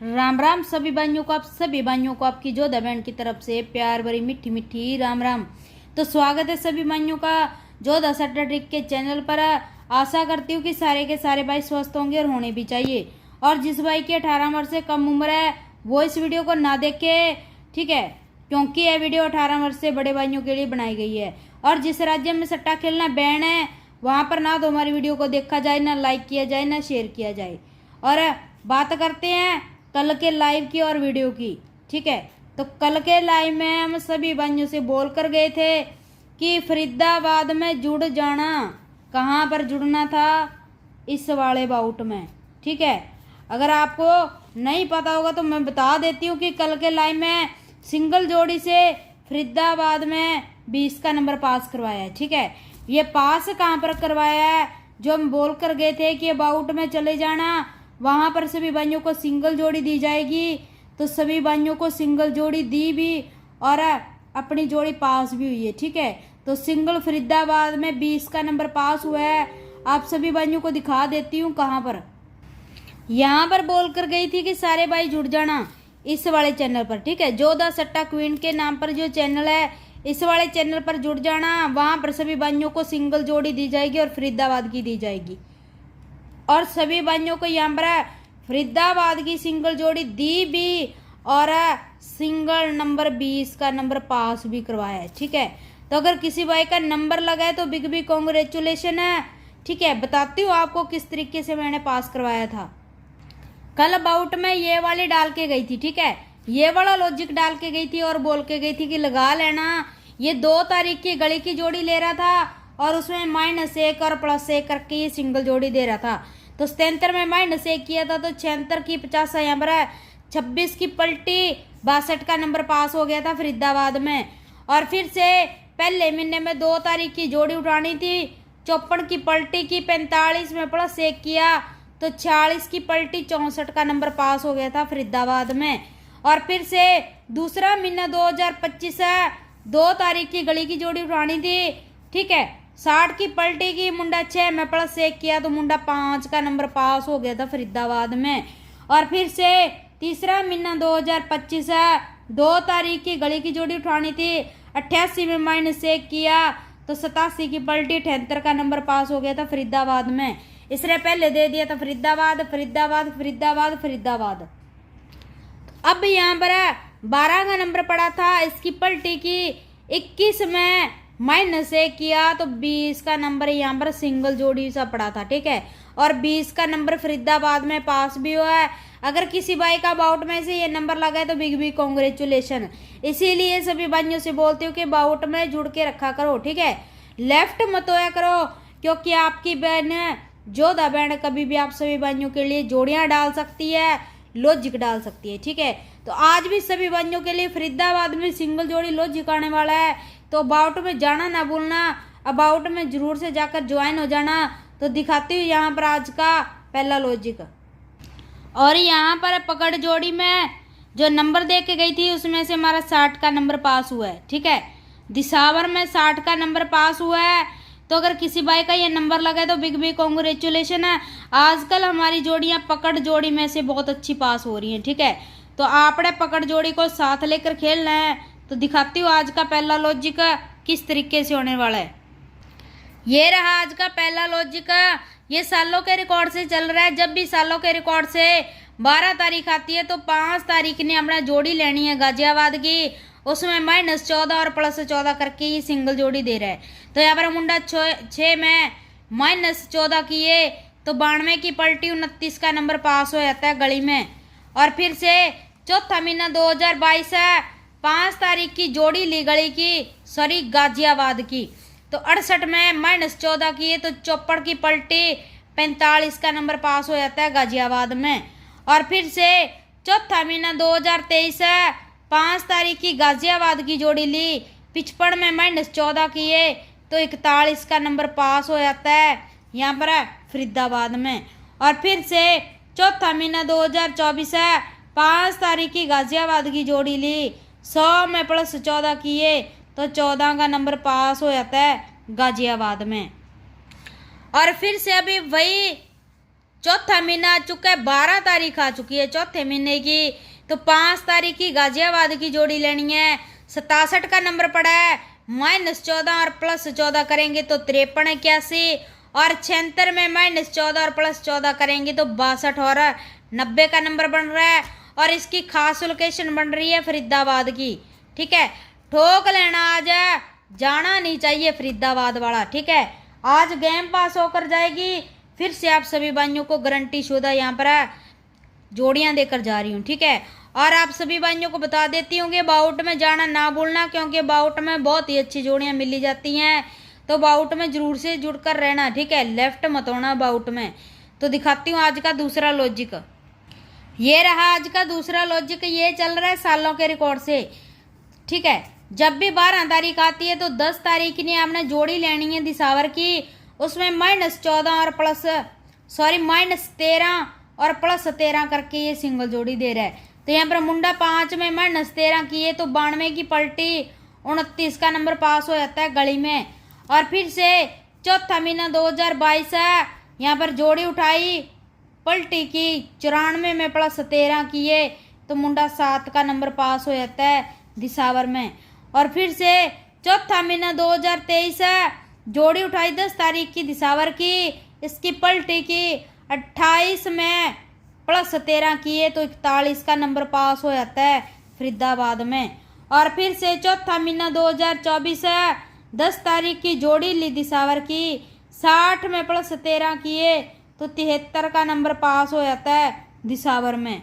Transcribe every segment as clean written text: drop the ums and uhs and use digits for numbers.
राम राम सभी भाइयों को, आप सभी भाइयों को आपकी जोधा बहन की तरफ से प्यार भरी मीठी मीठी राम राम। तो स्वागत है सभी भाइयों का जोधा सट्टा ट्रिक के चैनल पर। आशा करती हूँ कि सारे के सारे भाई स्वस्थ होंगे और होने भी चाहिए। और जिस भाई की 18 वर्ष से कम उम्र है वो इस वीडियो को ना देखे, ठीक है, क्योंकि यह वीडियो 18 वर्ष से बड़े भाइयों के लिए बनाई गई है। और जिस राज्य में सट्टा खेलना बैन है वहाँ पर ना तो हमारी वीडियो को देखा जाए, ना लाइक किया जाए, ना शेयर किया जाए। और बात करते हैं कल के लाइव की और वीडियो की, ठीक है। तो कल के लाइव में हम सभी भाइयों से बोल कर गए थे कि फरीदाबाद में जुड़ जाना। कहाँ पर जुड़ना था? इस वाले बाउट में, ठीक है। अगर आपको नहीं पता होगा तो मैं बता देती हूँ कि कल के लाइव में सिंगल जोड़ी से फरीदाबाद में 20 का नंबर पास करवाया है, ठीक है। ये पास कहाँ पर करवाया है? जो हम बोल कर गए थे कि बाउट में चले जाना, वहाँ पर सभी भाइयों को सिंगल जोड़ी दी जाएगी। तो सभी भाइयों को सिंगल जोड़ी दी भी और अपनी जोड़ी पास भी हुई है, ठीक है। तो सिंगल फरीदाबाद में 20 का नंबर पास हुआ है। आप सभी भाइयों को दिखा देती हूँ कहाँ पर। यहाँ पर बोल कर गई थी कि सारे भाई जुड़ जाना इस वाले चैनल पर, ठीक है। जोधा सट्टा क्वीन के नाम पर जो चैनल है, इस वाले चैनल पर जुड़ जाना। वहाँ पर सभी भाइयों को सिंगल जोड़ी दी जाएगी और फरीदाबाद की दी जाएगी। और सभी भाइयों को यहाँ पर फरीदाबाद की सिंगल जोड़ी दी भी और सिंगल नंबर 20 का नंबर पास भी करवाया है, ठीक है। तो अगर किसी भाई का नंबर लगा है तो बिग बिग कॉन्ग्रेचुलेशन है, ठीक है। बताती हूँ आपको किस तरीके से मैंने पास करवाया था। कल बाउट में ये वाली डाल के गई थी, ठीक है। ये वाला लॉजिक डाल के गई थी और बोल के गई थी कि लगा लेना। ये 2 तारीख की गली की जोड़ी ले रहा था और उसमें -1 और +1 करके ये सिंगल जोड़ी दे रहा था। तो 77 में -1 किया था तो 76 की 50 यहाँ पर 26 की पलटी 62 का नंबर पास हो गया था फरीदाबाद में। और फिर से पहले महीने में 2 तारीख की जोड़ी उठानी थी, 54 की पलटी की 45 में +1 किया तो 46 की पलटी 64 का नंबर पास हो गया था फरीदाबाद में। और फिर से दूसरा महीना 2025 है, 2 तारीख की गली की जोड़ी उठानी थी, ठीक है। 60 की पलटी की मुंडा 6 में +1 किया तो मुंडा 5 का नंबर पास हो गया था फरीदाबाद में। और फिर से तीसरा महीना 2025 है, 2 तारीख की गली की जोड़ी उठानी थी, 88 में -1 किया तो 87 की पलटी 78 का नंबर पास हो गया था फरीदाबाद में। इसने पहले दे दिया था फरीदाबाद फरीदाबाद फरीदाबाद फरीदाबाद। अब यहाँ पर 12 का नंबर पड़ा था, इसकी पलटी की 21 में -1 किया तो 20 का नंबर यहाँ पर सिंगल जोड़ी सा पड़ा था, ठीक है। और 20 का नंबर फरीदाबाद में पास भी हुआ है। अगर किसी भाई का बाउट में से ये नंबर लगा है तो बिग बिग कॉन्ग्रेचुलेशन। इसीलिए सभी भाइयों से बोलती हूँ कि बाउट में जुड़ के रखा करो, ठीक है। लेफ्ट मत होया करो, क्योंकि आपकी बहन जोधा बहन कभी भी आप सभी भाइयों के लिए जोड़ियाँ डाल सकती है, लॉजिक डाल सकती है, ठीक है। तो आज भी सभी भाइयों के लिए फरीदाबाद में सिंगल जोड़ी लॉजिक आने वाला है। तो बाउट में जाना ना भूलना, अबाउट में जरूर से जाकर ज्वाइन हो जाना। तो दिखाती हूँ यहाँ पर आज का पहला लॉजिक। और यहाँ पर पकड़ जोड़ी में जो नंबर दे के गई थी उसमें से हमारा 60 का नंबर पास हुआ है, ठीक है। दिसावर में 60 का नंबर पास हुआ है। तो अगर किसी भाई का ये नंबर लगा है तो बिग बिग कॉन्ग्रेचुलेशन है। आजकल हमारी जोड़ियाँ पकड़ जोड़ी में से बहुत अच्छी पास हो रही हैं, ठीक है। तो आपने पकड़ जोड़ी को साथ लेकर खेलना है। तो दिखाती हूँ आज का पहला लॉजिक किस तरीके से होने वाला है। ये रहा आज का पहला लॉजिक। ये सालों के रिकॉर्ड से चल रहा है। जब भी सालों के रिकॉर्ड से 12 तारीख आती है तो 5 तारीख ने अपना जोड़ी लेनी है गाजियाबाद की, उसमें -14 और +14 करके ये सिंगल जोड़ी दे रहा है। तो यहाँ पर मुंडा 6 में -14 किए तो 92 की पलटी 29 का नंबर पास हो जाता है गली में। और फिर से चौथा महीना 2022 है, 5 तारीख की जोड़ी ली गली की, सॉरी गाजियाबाद की, तो 68 में -14 किए तो 54 की पलटी 45 का नंबर पास हो जाता है गाजियाबाद में। और फिर से चौथा महीना 2023 है, 5 तारीख की गाजियाबाद की जोड़ी ली, 55 में -14 किए तो 41 का नंबर पास हो जाता है यहाँ पर फरीदाबाद में। और फिर से चौथा महीना 2024 है, 5 तारीख की गाजियाबाद की जोड़ी ली, 100 में +14 किए तो 14 का नंबर पास हो जाता है गाजियाबाद में। और फिर से अभी वही चौथा महीना आ चुका है, 12 तारीख आ चुकी है चौथे महीने की। तो 5 तारीख की गाजियाबाद की जोड़ी लेनी है। 67 का नंबर पड़ा है, -14 और +14 करेंगे तो 53 और 76 में -14 और +14 करेंगे तो 62 और 90 का नंबर बन रहा है। और इसकी खास लोकेशन बन रही है फरीदाबाद की। ठीक है, ठोक लेना आज, जाना नहीं चाहिए फरीदाबाद वाला। ठीक है, आज गेम पास होकर जाएगी। फिर से आप सभी भाइयों को गारंटी शुदा यहाँ पर जोड़ियाँ देकर जा रही हूँ। ठीक है, और आप सभी भाइयों को बता देती हूँ कि बाउट में जाना ना भूलना, क्योंकि बाउट में बहुत ही अच्छी जोड़ियाँ मिली जाती हैं। तो बाउट में जरूर से जुड़कर रहना। ठीक है, लेफ्ट मत होना बाउट में। तो दिखाती हूँ आज का दूसरा लॉजिक। ये रहा आज का दूसरा लॉजिक। ये चल रहा है सालों के रिकॉर्ड से। ठीक है, जब भी 12 तारीख आती है तो 10 तारीख की आपने जोड़ी लेनी है दिसावर की। उसमें -14 और -13 और +13 करके ये सिंगल जोड़ी दे रहा है। तो यहाँ पर मुंडा 5 में -13 किए तो 92 की पलटी 29 का नंबर पास हो जाता है गली में। और फिर से चौथा महीना 2022 है। यहाँ पर जोड़ी उठाई, पलटी की 94 में +13 किए तो मुंडा 7 का नंबर पास हो जाता है दिसावर में। और फिर से चौथा महीना 2023 है। जोड़ी उठाई 10 तारीख की दिसावर की, इसकी पलटी की 28 में +13 किए तो 41 का नंबर पास हो जाता है फरीदाबाद में। और फिर से चौथा महीना 2024 है। 10 तारीख की जोड़ी ली दिसावर की, 60 में +13 किए तो 73 का नंबर पास हो जाता है दिसावर में।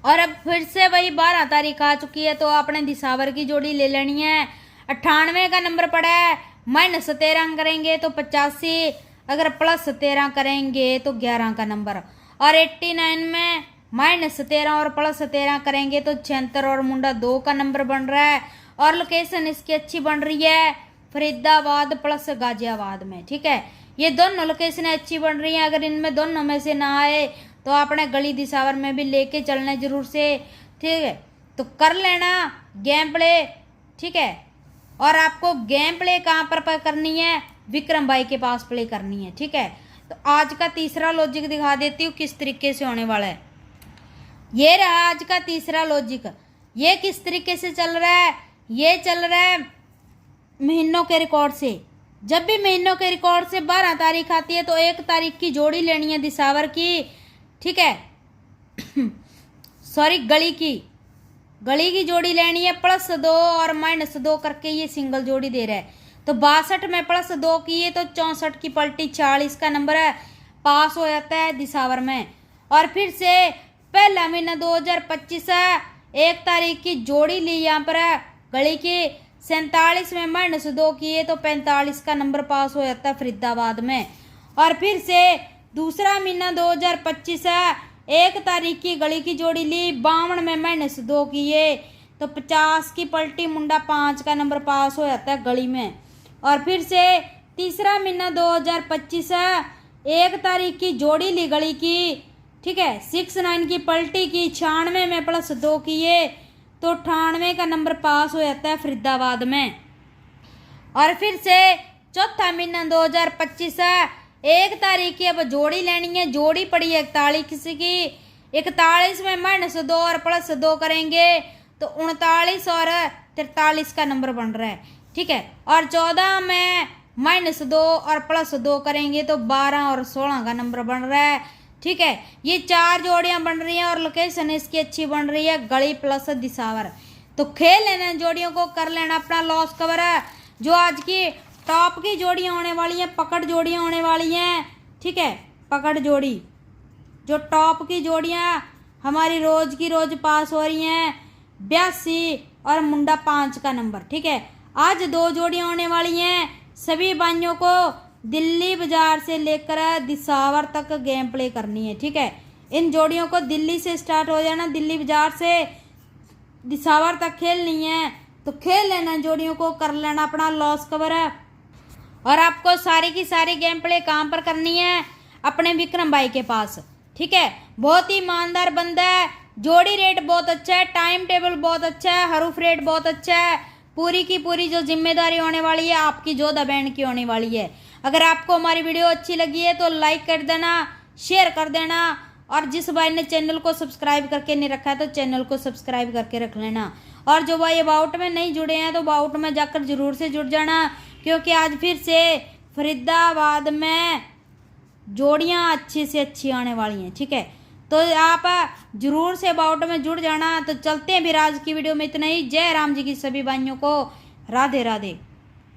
और अब फिर से वही 12 तारीख आ चुकी है तो आपने दिसावर की जोड़ी ले लेनी है। 98 का नंबर पड़ा है, -13 करेंगे तो 85, अगर +13 करेंगे तो 11 का नंबर। और 89 में -13 और +13 करेंगे तो 76 और मुंडा 2 का नंबर बन रहा है। और लोकेशन इसकी अच्छी बन रही है फरीदाबाद प्लस गाजियाबाद में। ठीक है, ये दोनों लोकेशन अच्छी बन रही हैं। अगर इनमें दोनों में से ना आए तो आपने गली दिसावर में भी लेके चलना जरूर से। ठीक है, तो कर लेना गेम प्ले। ठीक है, और आपको गेम प्ले कहाँ पर करनी है, विक्रम भाई के पास प्ले करनी है। ठीक है, तो आज का तीसरा लॉजिक दिखा देती हूँ किस तरीके से होने वाला है। ये रहा आज का तीसरा लॉजिक। ये किस तरीके से चल रहा है, ये चल रहा है महीनों के रिकॉर्ड से। जब भी महीनों के रिकॉर्ड से 12 तारीख आती है तो 1 तारीख की जोड़ी लेनी है दिसावर की। ठीक है सॉरी, गली की जोड़ी लेनी है, +2 और -2 करके ये सिंगल जोड़ी दे रहा है। तो 62 में +2 किए तो 64 की पलटी 40 का नंबर है, पास हो जाता है दिसावर में। और फिर से पहला महीना 2025 है, 1 तारीख की जोड़ी ली यहाँ पर है गली की, 47 में -2 किए तो 45 का नंबर पास हो जाता है फरीदाबाद में। और फिर से दूसरा महीना 2025 है, 1 तारीख की गली की जोड़ी ली, 52 में -2 किए तो 50 की पलटी मुंडा 5 का नंबर पास हो जाता है गली में। और फिर से तीसरा महीना 2025 है, 1 तारीख की जोड़ी ली गली की। ठीक है, 69 की पलटी की, 96 में +2 किए तो 98 का नंबर पास हो जाता है फरीदाबाद में। और फिर से चौथा महीना 2025 है, 1 तारीख की अब जोड़ी लेनी है, जोड़ी पड़ी है 41 की, 41 में -2 और +2 करेंगे तो 39 और 43 का नंबर बन रहा है। ठीक है, और 14 में -2 और +2 करेंगे तो 12 और 16 का नंबर बन रहा है। ठीक है, ये 4 जोड़ियां बन रही हैं और लोकेशन इसकी अच्छी बन रही है गली प्लस दिसावर। तो खेल लेना जोड़ियों को, कर लेना अपना लॉस कवर है। जो आज की टॉप की जोड़ियां होने वाली हैं, पकड़ जोड़ियां होने वाली हैं। ठीक है, पकड़ जोड़ी जो टॉप की जोड़ियां हमारी रोज की रोज पास हो रही हैं, 82 और मुंडा 5 का नंबर। ठीक है, आज 2 जोड़ियां होने वाली हैं। सभी भाइयों को दिल्ली बाजार से लेकर दिसावर तक गेम प्ले करनी है। ठीक है, इन जोड़ियों को दिल्ली से स्टार्ट हो जाना, दिल्ली बाजार से दिसावर तक खेलनी है। तो खेल लेना जोड़ियों को, कर लेना अपना लॉस कवर है। और आपको सारी की सारी गेम प्ले कहाँ पर करनी है, अपने विक्रम भाई के पास। ठीक है, बहुत ही ईमानदार बंदा है, जोड़ी रेट बहुत अच्छा है, टाइम टेबल बहुत अच्छा है, हरूफ रेट बहुत अच्छा है। पूरी की पूरी जो जिम्मेदारी होने वाली है आपकी जोधा बैंड की होने वाली है। अगर आपको हमारी वीडियो अच्छी लगी है तो लाइक कर देना, शेयर कर देना, और जिस भाई ने चैनल को सब्सक्राइब करके नहीं रखा है तो चैनल को सब्सक्राइब करके रख लेना। और जो भाई अबाउट में नहीं जुड़े हैं तो अबाउट में जाकर जरूर से जुड़ जाना, क्योंकि आज फिर से फरीदाबाद में जोड़ियां अच्छी से अच्छी आने वाली हैं। ठीक है, तो आप जरूर से अबाउट में जुड़ जाना। तो चलते हैं फिर आज की वीडियो में इतना ही। जय राम जी की सभी भाइयों को राधे राधे।